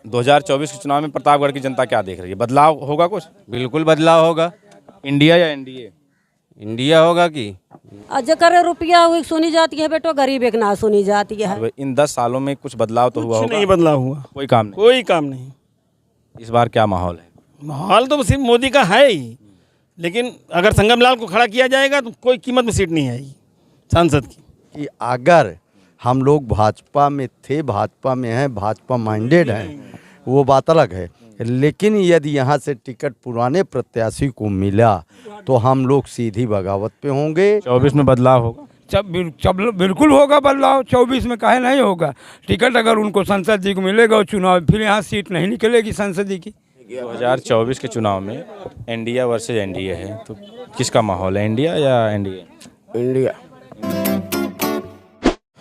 2024 के चुनाव में प्रतापगढ़ की जनता क्या देख रही है? बदलाव होगा कुछ? बिल्कुल बदलाव होगा। इंडिया या एनडीए? इंडिया होगा कि जकर रुपया हुई सुनी जाती है बेटो, गरीब एक ना सुनी जाती है। इन 10 सालों में कुछ बदलाव तो हुआ कुछ होगा? नहीं बदलाव हुआ, कोई काम नहीं। कोई काम नहीं। इस बार क्या माहौल है? माहौल तो सिर्फ मोदी का है ही, लेकिन अगर संगम लाल को खड़ा किया जाएगा तो कोई कीमत में सीट नहीं आएगी सांसद की। कि अगर हम लोग भाजपा में थे, भाजपा में हैं, भाजपा माइंडेड हैं, वो बात अलग है। लेकिन यदि यहाँ से टिकट पुराने प्रत्याशी को मिला तो हम लोग सीधी बगावत पे होंगे। 24 में बदलाव होगा? बिल्कुल होगा बदलाव। 24 में काहे नहीं होगा? टिकट अगर उनको संसद जी को मिलेगा और चुनाव, फिर यहाँ सीट नहीं निकलेगी संसद जी की। 2024 के चुनाव में इंडिया वर्सेज एनडीए है, तो किसका माहौल है, इंडिया या एनडीए? इंडिया।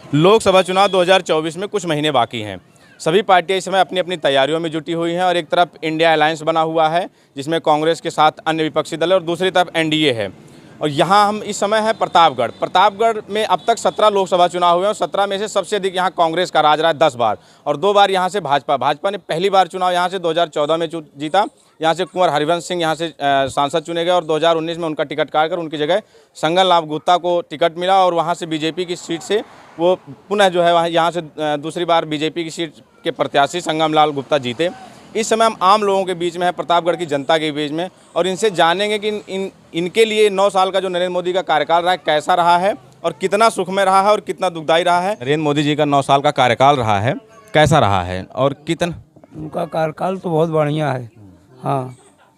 लोकसभा चुनाव 2024 में कुछ महीने बाकी हैं। सभी पार्टियां इस समय अपनी अपनी तैयारियों में जुटी हुई हैं और एक तरफ इंडिया अलायंस बना हुआ है जिसमें कांग्रेस के साथ अन्य विपक्षी दल है और दूसरी तरफ एनडीए है। और यहाँ हम इस समय है प्रतापगढ़ में अब तक 17 लोकसभा चुनाव हुए हैं और 17 में से सबसे अधिक यहाँ कांग्रेस का राज रहा है 10 बार, और 2 बार यहाँ से भाजपा ने पहली बार चुनाव यहाँ से 2014 में जीता। यहाँ से कुंवर हरिवंश सिंह यहाँ से सांसद चुने गए और 2019 में उनका टिकट काट कर उनकी जगह संगम लाल गुप्ता को टिकट मिला और वहाँ से बीजेपी की सीट से वो पुनः जो है वहाँ यहाँ से दूसरी बार बीजेपी की सीट के प्रत्याशी संगम लाल गुप्ता जीते। इस समय हम आम लोगों के बीच में है, प्रतापगढ़ की जनता के बीच में, और इनसे जानेंगे कि इनके लिए 9 साल का जो नरेंद्र मोदी का कार्यकाल रहा है कैसा रहा है और कितना सुखमय रहा है और कितना दुखदायी रहा है। नरेंद्र मोदी जी का 9 साल का कार्यकाल रहा है, कैसा रहा है और कितना? उनका कार्यकाल तो बहुत बढ़िया है। हाँ,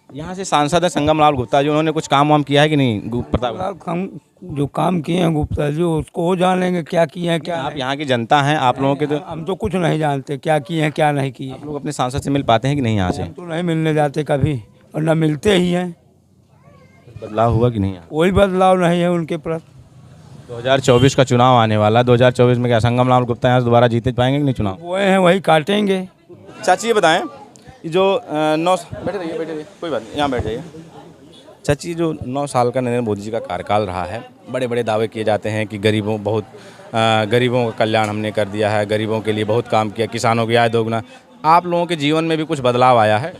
यहाँ से सांसद है संगम लाल गुप्ता जी, उन्होंने कुछ काम वाम किया है कि नहीं प्रतापगढ़? जो काम किए हैं गुप्ता जी उसको वो जानेंगे क्या किए हैं क्या। आप यहाँ की जनता हैं, आप लोगों के तो हम तो कुछ नहीं जानते क्या किए हैं क्या नहीं किए। आप लोग अपने सांसद से मिल पाते हैं कि नहीं? यहाँ से हम तो नहीं मिलने जाते कभी और न मिलते ही हैं। बदलाव हुआ कि नहीं? कोई बदलाव नहीं है उनके प्रति। 2024 का चुनाव आने वाला, 2024 में क्या संगम लाल गुप्ता यहाँ से दोबारा जीते पाएंगे कि नहीं चुनाव? वो हैं वही काटेंगे। चाची ये बताएं, जो 9 बैठे रहिए कोई बात नहीं, यहाँ बैठ जाइए। चाची, जो 9 साल का नरेंद्र मोदी जी का कार्यकाल रहा है, बड़े बड़े दावे किए जाते हैं कि गरीबों का कल्याण हमने कर दिया है, गरीबों के लिए बहुत काम किया, किसानों की आय दोगुना। आप लोगों के जीवन में भी कुछ बदलाव आया है?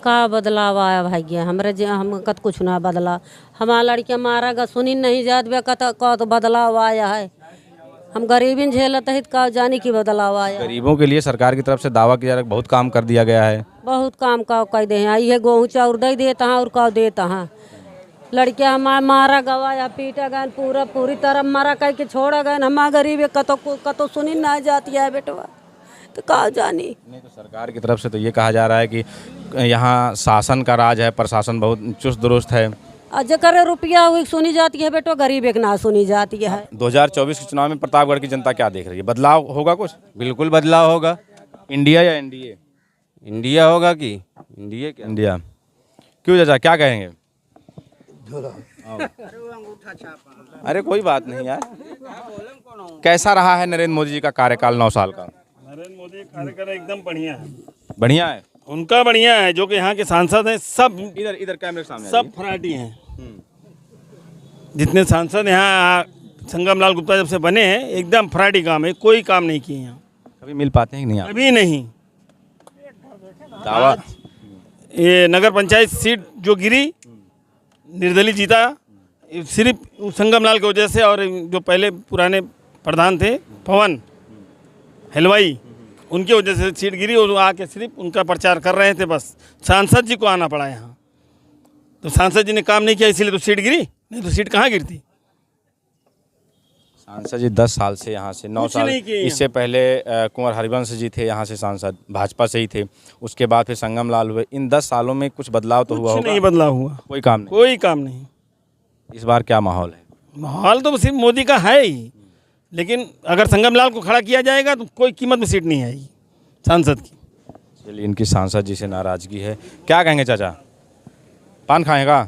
का बदलाव आया भाई? हम कत कुछ ना बदला। हमारा लड़कियाँ मारा गा सुनी नहीं जात बे कत बदलाव आया है। हम गरीबी झेलत है का जाने की बदलाव आया। गरीबों के लिए सरकार की तरफ से दावा किया जा रहा है, बहुत काम कर दिया गया है। बहुत काम का कह दे हैं, ये गेहूँ चाउर दे देता है और का देता है। लड़कियाँ हमारा मारा गवाया पीटा गए पूरी तरह मारा कह के छोड़ा गए। हमारा गरीब कतो सुनी ना जाती है बेटवा, तो का जानी। नहीं तो सरकार की तरफ से तो ये कहा जा रहा है कि यहाँ शासन का राज है, प्रशासन बहुत चुस्त दुरुस्त है। जकर रुपया हुई सुनी जाती है बेटो, गरीब एक ना सुनी जाती है। 2024 के चुनाव में प्रतापगढ़ की जनता क्या देख रही है? बदलाव होगा कुछ? बिल्कुल बदलाव होगा। इंडिया या एनडीए? इंडिया होगा कि इंडिया। क्यों चाचा, क्या कहेंगे? अरे कोई बात नहीं यार। कैसा रहा है नरेंद्र मोदी जी का कार्यकाल 9 साल का? नरेंद्र मोदी का कार्यकाल एकदम बढ़िया है। बढ़िया है? उनका बढ़िया है। जो कि यहाँ के सांसद हैं सब इधर कैमरे के सामने सब फराटी हैं। जितने सांसद यहाँ संगम लाल गुप्ता जब से बने हैं एकदम फराटी काम है, कोई काम नहीं किए यहाँ। कभी मिल पाते हैं कि नहीं आप? अभी नहीं। दावा ये नगर पंचायत सीट जो गिरी, निर्दलीय जीता, सिर्फ संगम लाल की वजह से। और जो पहले पुराने प्रधान थे पवन हलवाई, उनकी वजह से सीट गिरी और आके सिर्फ उनका प्रचार कर रहे थे। बस सांसद जी को आना पड़ा यहाँ, तो सांसद जी ने काम नहीं किया इसलिए तो सीट गिरी, नहीं तो सीट कहाँ गिरती। सांसद जी 10 साल से यहाँ से 9 साल, इससे पहले कुंवर हरिवंश जी थे यहाँ से सांसद, भाजपा से ही थे। उसके बाद फिर संगम लाल हुए। इन 10 सालों में कुछ बदलाव तो हुआ होगा? नहीं बदलाव हुआ, कोई काम नहीं। कोई काम नहीं। इस बार क्या माहौल है? माहौल तो सिर्फ मोदी का है ही, लेकिन अगर संगम लाल को खड़ा किया जाएगा तो कोई कीमत में सीट नहीं आएगी सांसद की। चलिए, इनकी सांसद जी से नाराजगी है। क्या कहेंगे चाचा, पान खाएगा?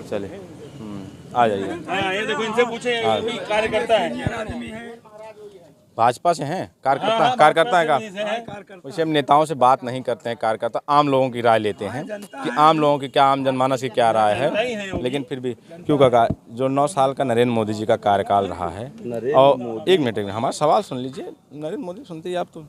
चलिए आ जाइए। ये देखो, इनसे पूछे, कार्यकर्ता है। भाजपा से हैं कार्यकर्ता है का वैसे हम नेताओं से बात नहीं करते हैं, कार्यकर्ता आम लोगों की राय लेते हैं कि आम लोगों की क्या, आम जनमानस की क्या राय है। लेकिन फिर भी क्यों काका, जो 9 साल का नरेंद्र मोदी जी का कार्यकाल रहा है, और एक मिनट हमारा सवाल सुन लीजिए, नरेंद्र मोदी सुनते ही आप तो,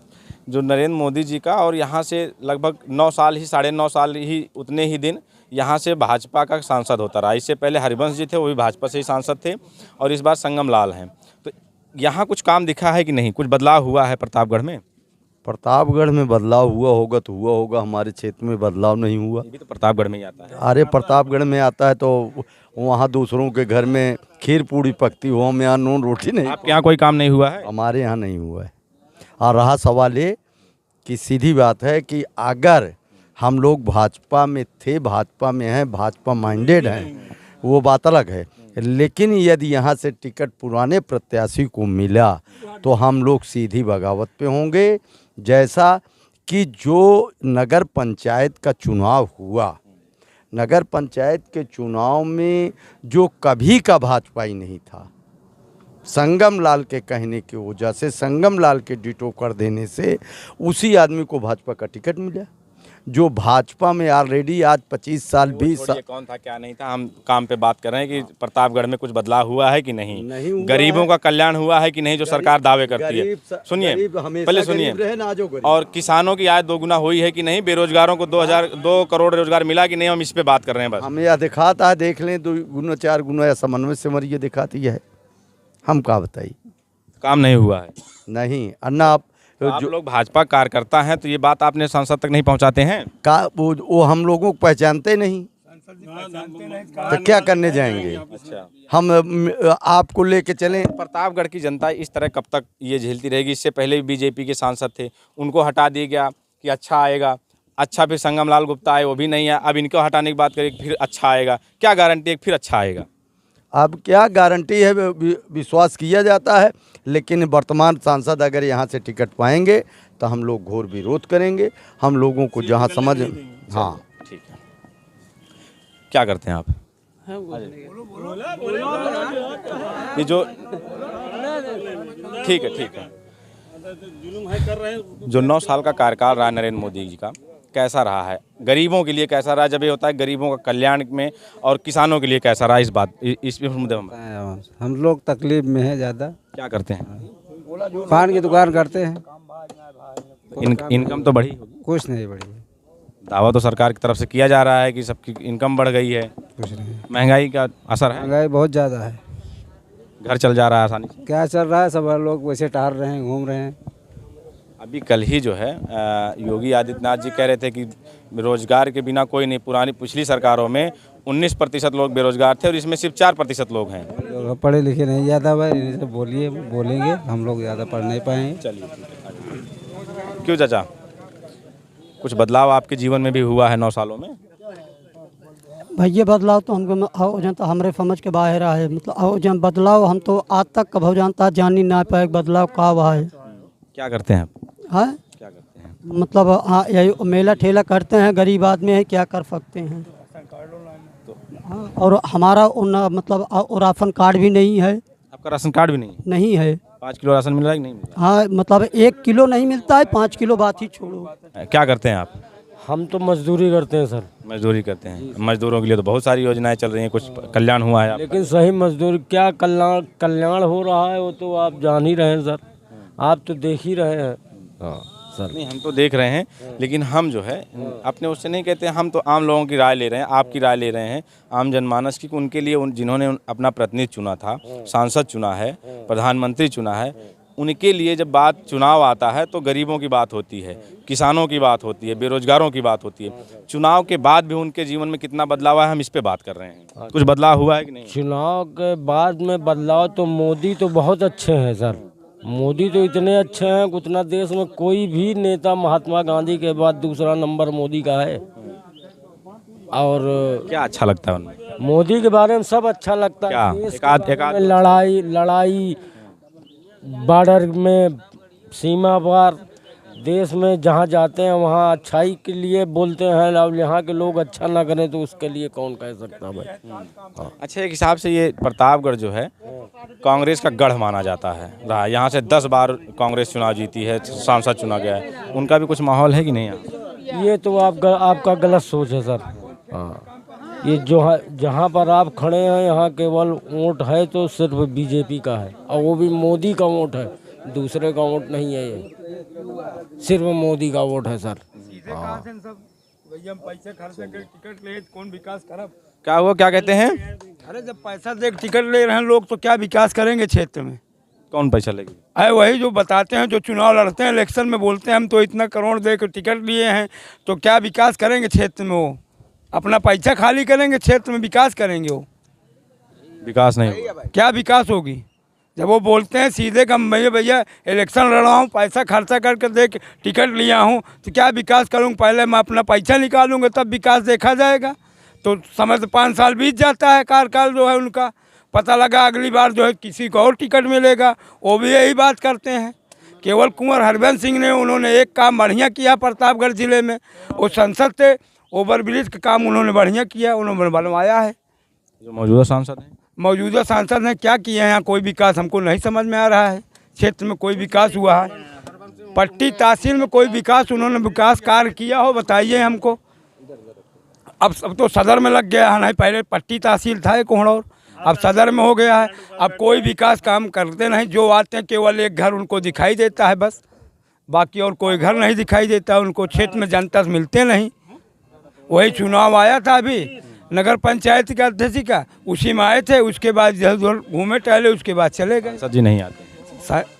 जो नरेंद्र मोदी जी का, और यहाँ से लगभग 9 साल ही 9.5 साल ही उतने ही दिन यहाँ से भाजपा का सांसद होता रहा। इससे पहले हरिवंश जी थे, वो भी भाजपा से ही सांसद थे, और इस बार संगम लाल हैं। तो यहाँ कुछ काम दिखा है कि नहीं, कुछ बदलाव हुआ है प्रतापगढ़ में? प्रतापगढ़ में बदलाव हुआ होगा तो हुआ होगा, हमारे क्षेत्र में बदलाव नहीं हुआ। ये भी तो प्रतापगढ़ में ही आता है। अरे प्रतापगढ़ में आता है तो वहाँ दूसरों के घर में खीर पूड़ी पकती हो, हम यहाँ नून रोटी नहीं। आपके यहाँ कोई काम नहीं हुआ है? हमारे यहाँ नहीं हुआ है। और रहा सवाल ये कि सीधी बात है कि अगर हम लोग भाजपा में थे, भाजपा में हैं, भाजपा माइंडेड हैं, वो बात अलग है। लेकिन यदि यहाँ से टिकट पुराने प्रत्याशी को मिला तो हम लोग सीधी बगावत पे होंगे। जैसा कि जो नगर पंचायत का चुनाव हुआ, नगर पंचायत के चुनाव में जो कभी का भाजपा ही नहीं था, संगम लाल के कहने की वजह से, संगम लाल के डिटो कर देने से उसी आदमी को भाजपा का टिकट मिला, जो भाजपा में ऑलरेडी आज 25 साल 20 साल। कौन था क्या नहीं था, हम काम पे बात कर रहे हैं कि प्रतापगढ़ में कुछ बदलाव हुआ है कि नहीं, हुआ गरीबों है। का कल्याण हुआ है कि नहीं, जो सरकार दावे करती है। सुनिए पहले सुनिए, और किसानों की आय 2 गुना हुई है कि नहीं, बेरोजगारों को 2 करोड़ रोजगार मिला कि नहीं, हम इस पे बात कर रहे हैं बस। हमें यह दिखाता है, देख लें 2 गुना 4 गुना या समन्वय से मरिए दिखाती है, हम क्या बताइए। काम नहीं हुआ है? नहीं अन्ना आप आप लोग भाजपा कार्यकर्ता हैं तो ये बात आपने सांसद तक नहीं पहुंचाते हैं? वो हम लोगों को पहचानते नहीं तो क्या करने जाएंगे। अच्छा, हम आपको लेके चलें। प्रतापगढ़ की जनता इस तरह कब तक ये झेलती रहेगी? इससे पहले भी बीजेपी के सांसद थे, उनको हटा दिया गया कि अच्छा आएगा, अच्छा फिर संगम लाल गुप्ता आए, वो भी नहीं है, अब इनको हटाने की बात करें फिर अच्छा आएगा। क्या गारंटी है फिर अच्छा आएगा? अब क्या गारंटी है, विश्वास किया जाता है, लेकिन वर्तमान सांसद अगर यहाँ से टिकट पाएंगे तो हम लोग घोर विरोध करेंगे। हम लोगों को जहाँ समझ, हाँ ठीक है। क्या करते हैं आप? ये जो ठीक है जो 9 साल का कार्यकाल रहा नरेंद्र मोदी जी का, कैसा रहा है? गरीबों के लिए कैसा रहा? जब ये होता है गरीबों का कल्याण में, और किसानों के लिए कैसा रहा? इस मुद्दे में हम लोग तकलीफ में है ज़्यादा। क्या करते हैं? पान की दुकान करते हैं। इनकम तो बढ़ी होगी? कुछ नहीं बढ़ी, दावा तो सरकार की तरफ से किया जा रहा है कि सबकी इनकम बढ़ गई है। कुछ नहीं। महंगाई का असर है? महंगाई बहुत ज़्यादा है। घर चल जा रहा है आसानी से? क्या चल रहा है, सब लोग वैसे टहल रहे हैं, घूम रहे हैं। अभी कल ही जो है योगी आदित्यनाथ जी कह रहे थे कि रोजगार के बिना कोई नहीं। पिछली सरकारों में 19% लोग बेरोजगार थे और इसमें सिर्फ 4% लोग हैं। लोग पढ़े लिखे नहीं ज़्यादा भाई, इनसे बोलेंगे, हम लोग ज़्यादा पढ़ नहीं पाएंगे। चलिए, क्यों चाचा, कुछ बदलाव आपके जीवन में भी हुआ है 9 सालों में? भाई ये बदलाव तो हमको जानता हमारे समझ के बाहर है। मतलब बदलाव हम तो आज तक कब जानता जान ही ना पाए बदलाव का हुआ है। क्या करते हैं आप? हाँ क्या करते हैं? मतलब हाँ यही मेला ठेला करते हैं, गरीब आदमी है, क्या कर सकते हैं। हाँ, और हमारा मतलब राशन कार्ड भी नहीं है। आपका राशन कार्ड भी नहीं है। 5 किलो राशन मिल रहा है कि नहीं मिल रहा? हाँ मतलब 1 किलो नहीं मिलता है, 5 किलो बात ही छोड़ो। क्या करते हैं आप? हम तो मजदूरी करते हैं सर। मजदूरी करते हैं। मजदूरों के लिए तो बहुत सारी योजनाएं चल रही हैं, कुछ कल्याण हुआ है आपका? लेकिन सही मजदूर क्या कल्याण हो रहा है वो तो आप जान ही रहे हैं सर, आप तो देख ही रहे हैं। हाँ सर, नहीं हम तो देख रहे हैं, लेकिन हम जो है अपने उससे नहीं कहते, हम तो आम लोगों की राय ले रहे हैं, आपकी राय ले रहे हैं, आम जनमानस की। उनके लिए जिन्होंने अपना प्रतिनिधि चुना था, सांसद चुना है, प्रधानमंत्री चुना है, उनके लिए जब बात चुनाव आता है तो गरीबों की बात होती है, किसानों की बात होती है, बेरोजगारों की बात होती है। चुनाव के बाद भी उनके जीवन में कितना बदलाव है, हम इस पे बात कर रहे हैं। कुछ बदलाव हुआ है कि नहीं? चुनाव के बाद में बदलाव तो मोदी तो बहुत अच्छे हैं सर, मोदी तो इतने अच्छे हैं, उतना देश में कोई भी नेता महात्मा गांधी के बाद दूसरा नंबर मोदी का है। और क्या अच्छा लगता है उनमें? मोदी के बारे में सब अच्छा लगता क्या? है। एक-आध लड़ाई बॉर्डर में, सीमा पार देश में जहाँ जाते हैं वहाँ अच्छाई के लिए बोलते हैं, अब यहाँ के लोग अच्छा ना करें तो उसके लिए कौन कह सकता भाई। हाँ। अच्छा, एक हिसाब से ये प्रतापगढ़ जो है कांग्रेस का गढ़ माना जाता है रहा, यहाँ से 10 बार कांग्रेस चुनाव जीती है, सांसद चुना गया है, उनका भी कुछ माहौल है कि नहीं यहाँ? ये तो आपका गलत सोच है सर। हाँ, ये जहाँ पर आप खड़े हैं यहाँ केवल वोट है तो सिर्फ बीजेपी का है, और वो भी मोदी का वोट है, दूसरे का वोट नहीं है, ये सिर्फ मोदी का वोट है सर। हाँ। भैया हम पैसे खर्च करके टिकट ले कौन विकास करब? क्या हुआ, क्या कहते हैं? अरे जब पैसा दे के टिकट ले रहे हैं लोग तो क्या विकास करेंगे क्षेत्र में? कौन पैसा लेगी? अरे वही जो बताते हैं, जो चुनाव लड़ते हैं, इलेक्शन में बोलते हैं हम तो इतना करोड़ दे के टिकट लिए हैं, तो क्या विकास करेंगे क्षेत्र में? वो अपना पैसा खाली करेंगे, क्षेत्र में विकास करेंगे? वो विकास नहीं होगा। क्या विकास होगी? जब वो बोलते हैं सीधे कम भैया इलेक्शन लड़ा हूँ, पैसा खर्चा करके दे के टिकट लिया हूँ, तो क्या विकास करूँ? पहले मैं अपना पैसा निकालूंगा तब विकास देखा जाएगा। तो समय तो 5 साल बीत जाता है कार्यकाल जो है उनका, पता लगा अगली बार जो है किसी को और टिकट मिलेगा। वो भी यही बात करते हैं। केवल कुंवर हरबंस सिंह ने उन्होंने एक काम बढ़िया किया प्रतापगढ़ ज़िले में, वो संसद थे, ओवरब्रिज का काम उन्होंने बढ़िया किया, उन्होंने बनवाया है। जो मौजूदा सांसद हैं, मौजूदा सांसद ने क्या किया है यहाँ? कोई विकास हमको नहीं समझ में आ रहा है। क्षेत्र में कोई विकास हुआ है? पट्टी तहसील में कोई विकास उन्होंने विकास कार्य किया हो बताइए हमको। अब सब तो सदर में लग गया है, नहीं पहले पट्टी तहसील था एक कोहड़ौर, अब सदर में हो गया है। अब कोई विकास काम करते नहीं, जो आते हैं केवल एक घर उनको दिखाई देता है बस, बाकी और कोई घर नहीं दिखाई देता उनको। क्षेत्र में जनता से मिलते नहीं। वही चुनाव आया था अभी नगर पंचायत का अध्यक्ष का, उसी में आए थे, उसके बाद इधर घूमे टहले, उसके बाद चले गए। सर जी नहीं आते?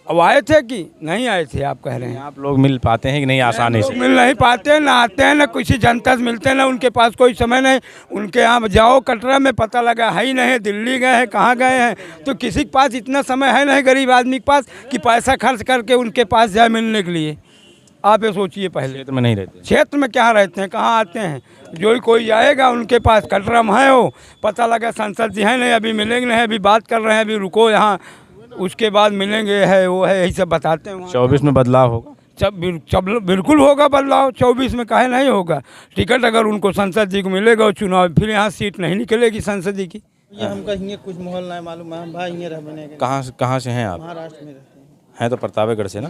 अब आए थे कि नहीं आए थे आप कह रहे हैं? आप लोग मिल पाते हैं कि नहीं आसानी से? मिल नहीं पाते, ना आते हैं, ना किसी जनता से मिलते हैं, ना उनके पास कोई समय नहीं। उनके यहाँ जाओ कटरा में पता लगा है ही नहीं, दिल्ली गए हैं, कहाँ गए हैं, तो किसी के पास इतना समय है नहीं गरीब आदमी के पास कि पैसा खर्च करके उनके पास जाए मिलने के लिए। आप ये सोचिए पहले। क्षेत्र में नहीं रहते? क्षेत्र में क्या रहते हैं, कहाँ आते हैं? जो कोई जाएगा उनके पास कटरा में है, हो पता लगा संसद जी है नहीं, अभी मिलेंगे नहीं, अभी बात कर रहे हैं, अभी रुको यहाँ, उसके बाद मिलेंगे, है वो है, यही सब बताते हैं। 24 में बदलाव होगा? बिल्कुल होगा बदलाव। 24 में काहे नहीं होगा? टिकट अगर उनको संसद जी को मिलेगा और चुनाव, फिर यहाँ सीट नहीं निकलेगी संसद जी की। ये हमका हिंगे कुछ माहौल नहीं मालूम है, भाई हिंगे रह बने। कहाँ से हैं आप? महाराष्ट्र में रहते हैं तो प्रतापगढ़ से ना।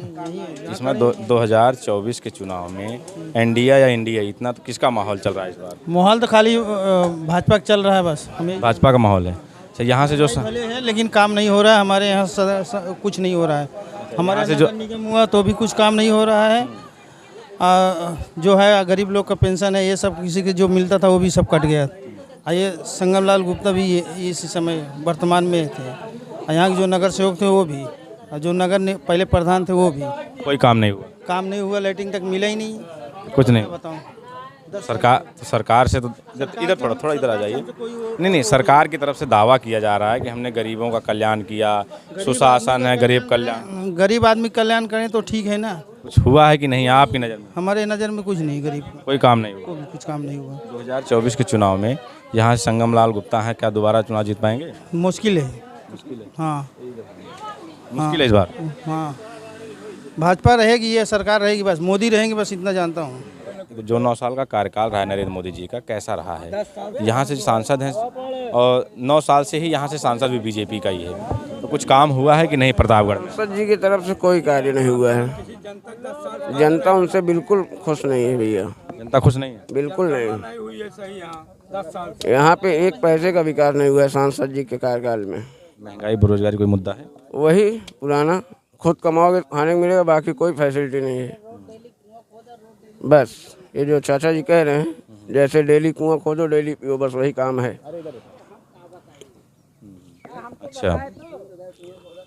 इसमें 2024 के चुनाव में एनडीए या इंडिया, इतना तो किसका माहौल चल रहा है इस बार? माहौल तो खाली भाजपा का चल रहा है बस। हमें भाजपा का माहौल है। अच्छा, यहाँ से जो भले है लेकिन काम नहीं हो रहा है हमारे यहाँ, कुछ नहीं हो रहा है। हमारे से नगर निगम हुआ तो भी कुछ काम नहीं हो रहा है। जो है गरीब लोग का पेंशन है, ये सब किसी के जो मिलता था वो भी सब कट गया। ये संगम लाल गुप्ता भी इस समय वर्तमान में थे, यहाँ के जो नगर सेवक थे वो भी, और जो नगर पहले प्रधान थे वो भी। कोई काम नहीं हुआ? काम नहीं हुआ, लाइटिंग तक मिला ही नहीं, कुछ नहीं। बताऊँ सरकार से तो इधर थोड़ा इधर आ जाइए। नहीं, सरकार की तरफ से दावा किया जा रहा है कि हमने गरीबों का कल्याण किया, सुशासन है, गरीब कल्याण। गरीब आदमी कल्याण करें तो ठीक है ना। कुछ हुआ है कि नहीं आपकी नज़र में? हमारे नज़र में कुछ नहीं, गरीब कोई काम नहीं हुआ? कुछ काम नहीं हुआ। 2024 के चुनाव में यहाँ से संगम लाल गुप्ता हैं, क्या दोबारा चुनाव जीत पाएंगे? मुश्किल है। हाँ, मुश्किल है इस बार। हाँ, भाजपा रहेगी, ये सरकार रहेगी, बस मोदी रहेंगे, बस इतना जानता हूँ। जो 9 साल का कार्यकाल रहा है नरेंद्र मोदी जी का, कैसा रहा है? यहाँ से सांसद हैं और 9 साल से ही यहाँ से सांसद भी बीजेपी का ही है, तो कुछ काम हुआ है कि नहीं प्रतापगढ़ में? सांसद जी की तरफ से कोई कार्य नहीं हुआ है। जनता उनसे बिल्कुल खुश नहीं है भैया। जनता खुश नहीं है? बिल्कुल नहीं। यहाँ पे एक पैसे का विकास नहीं हुआ है सांसद जी के कार्यकाल में। महंगाई, बेरोजगारी कोई मुद्दा है? वही पुराना, खुद कमाओगे खाने को मिलेगा, बाकी कोई फैसिलिटी नहीं है। बस ये जो चाचा जी कह रहे हैं, जैसे डेली कुआं खोदो डेली पियो, बस वही काम है। अच्छा,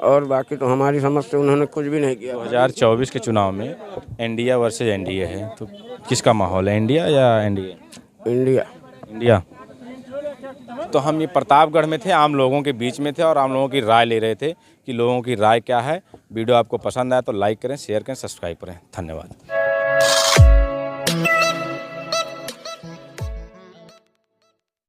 और बाकी तो हमारी समझ से उन्होंने कुछ भी नहीं किया। 2024 के चुनाव में इंडिया वर्सेज एनडीए है, तो किसका माहौल है, इंडिया या एनडीए? इंडिया। इंडिया। तो हम ये प्रतापगढ़ में थे, आम लोगों के बीच में थे और आम लोगों की राय ले रहे थे कि लोगों की राय क्या है। वीडियो आपको पसंद आया तो लाइक करें, शेयर करें, सब्सक्राइब करें। धन्यवाद।